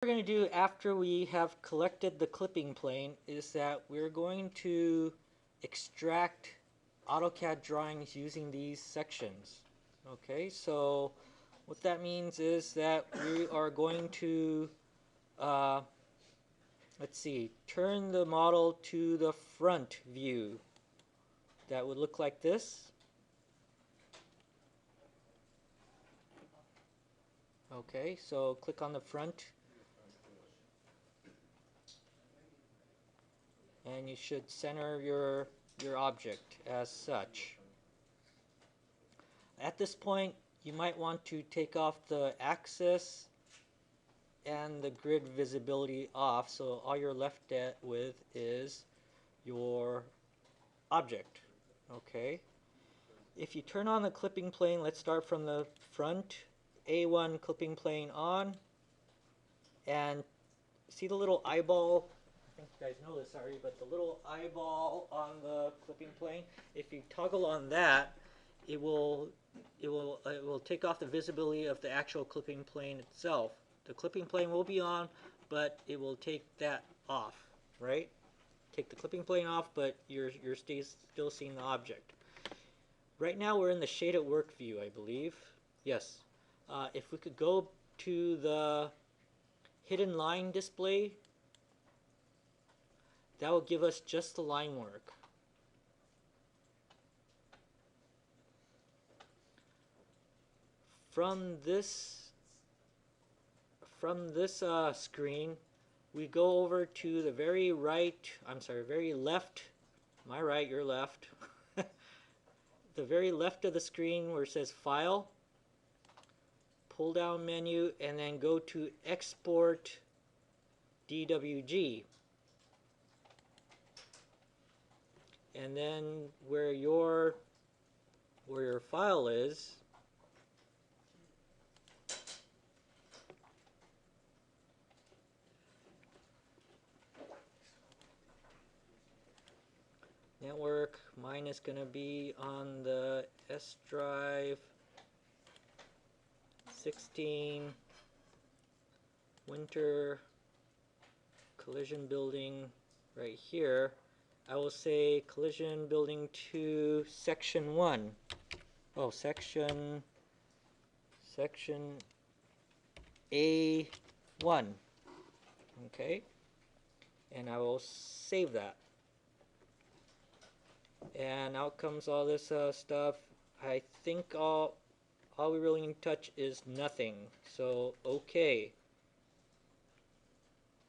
What we're going to do after we have collected the clipping plane is that we're going to extract AutoCAD drawings using these sections. Okay, so what that means is that we are going to, let's see, turn the model to the front view. That would look like this. Okay, so click on the front and you should center your object as such. At this point, you might want to take off the axis and the grid visibility off, so all you're left with is your object. Okay. If you turn on the clipping plane, let's start from the front. A1 clipping plane on, and see the little eyeball? I think you guys know this already, but the little eyeball on the clipping plane, if you toggle on that, it will take off the visibility of the actual clipping plane itself. The clipping plane will be on, but it will take that off, right? Take the clipping plane off, but you're still seeing the object. Right now we're in the shaded work view, I believe. Yes. If we could go to the hidden line display, that will give us just the line work. From this screen, we go over to the very left, my right, your left, the very left of the screen where it says File, pull down menu, and then go to Export DWG. And then where your file is, network, mine is going to be on the S drive 16 Winter collision building right here. I will say collision building 2 section 1. Oh, section A1. Okay, and I will save that. And out comes all this stuff. I think all we really need to touch is nothing. So okay.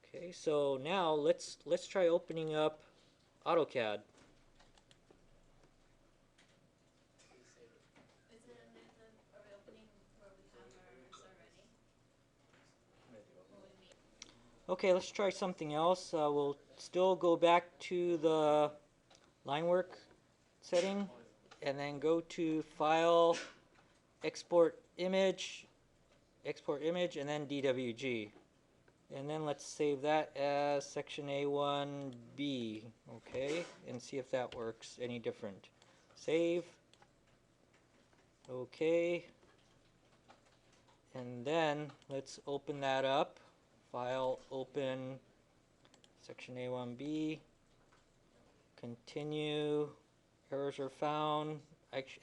Okay, so now let's try opening up AutoCAD. Okay, let's try something else. We'll still go back to the line work setting and then go to File, Export Image, and then DWG. And then let's save that as section A1B, okay, and see if that works any different. Save, okay, and then let's open that up. File, open, section A1B, continue, errors are found.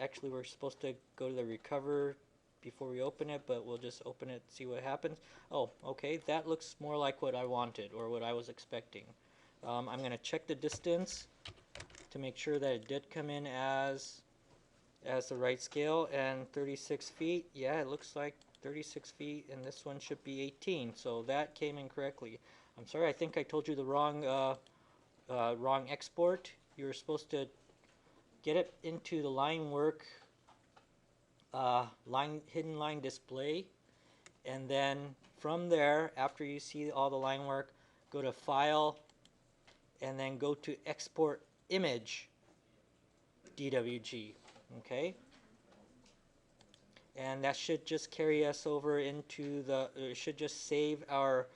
Actually, we're supposed to go to the recover before we open it, but we'll just open it, see what happens. Oh, okay, that looks more like what I wanted or what I was expecting. I'm going to check the distance to make sure that it did come in as the right scale, and 36 feet, yeah, it looks like 36 feet, and this one should be 18, so that came in correctly. I'm sorry, I think I told you the wrong export. You were supposed to get it into the line work hidden line display, and then from there, after you see all the line work, go to File and then go to Export Image DWG. Okay, and that should just carry us over into the should just save our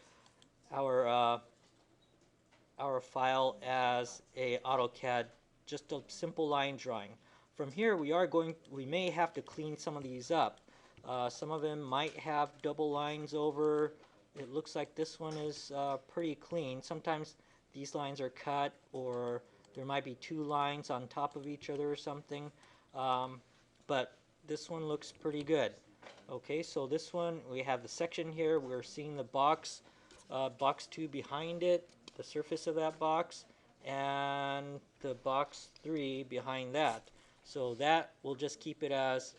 file as a AutoCAD, just a simple line drawing. From here, we may have to clean some of these up. Some of them might have double lines over, it looks like this one is pretty clean. Sometimes these lines are cut, or there might be two lines on top of each other or something, but this one looks pretty good. Okay, so this one, we have the section here. We're seeing the box, box 2 behind it, the surface of that box, and the box 3 behind that. So that we'll just keep it as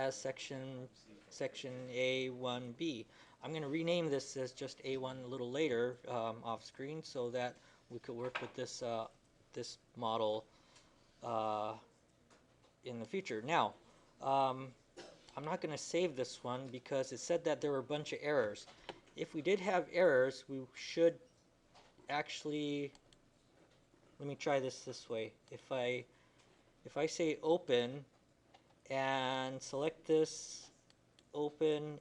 section A1B. I'm going to rename this as just A1 a little later off screen so that we could work with this this model uh, in the future. Now, I'm not going to save this one because it said that there were a bunch of errors. If we did have errors, we should actually, let me try this way. If I say open and select this, open,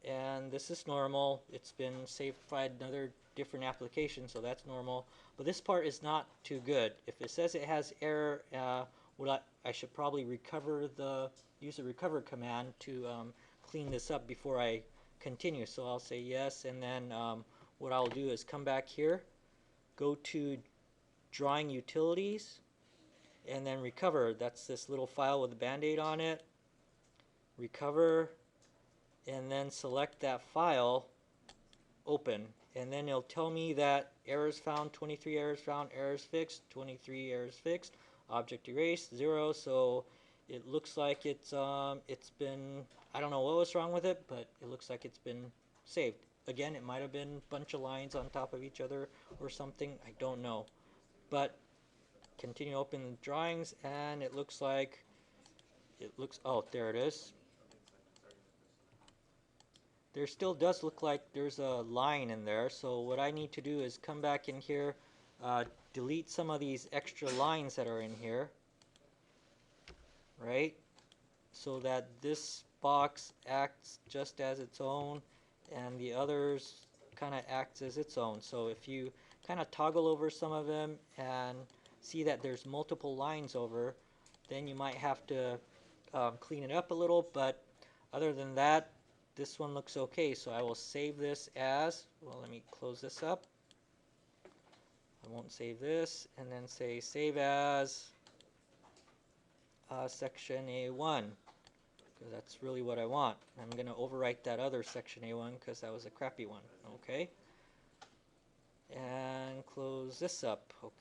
and this is normal. It's been saved by another different application, so that's normal. But this part is not too good. If it says it has error, I should probably use the recover command to clean this up before I continue. So I'll say yes, and then what I'll do is come back here, go to drawing utilities, and then recover. That's this little file with a band-aid on it. Recover, and then select that file, open, and then it'll tell me that errors found, 23 errors found, errors fixed, 23 errors fixed, object erased, 0. So it looks like it's been, I don't know what was wrong with it, but it looks like it's been saved. Again, it might have been a bunch of lines on top of each other or something, I don't know. But continue open the drawings, and it looks like oh, there it is. There still does look like there's a line in there, so what I need to do is come back in here, delete some of these extra lines that are in here, right? So that this box acts just as its own and the others kind of acts as its own. So if you kind of toggle over some of them and see that there's multiple lines over, then you might have to clean it up a little, but other than that, this one looks okay. So I will save this as, well, let me close this up. I won't save this, and then say save as section A1, because that's really what I want. I'm going to overwrite that other section A1 because that was a crappy one. Okay, and close this up. Okay.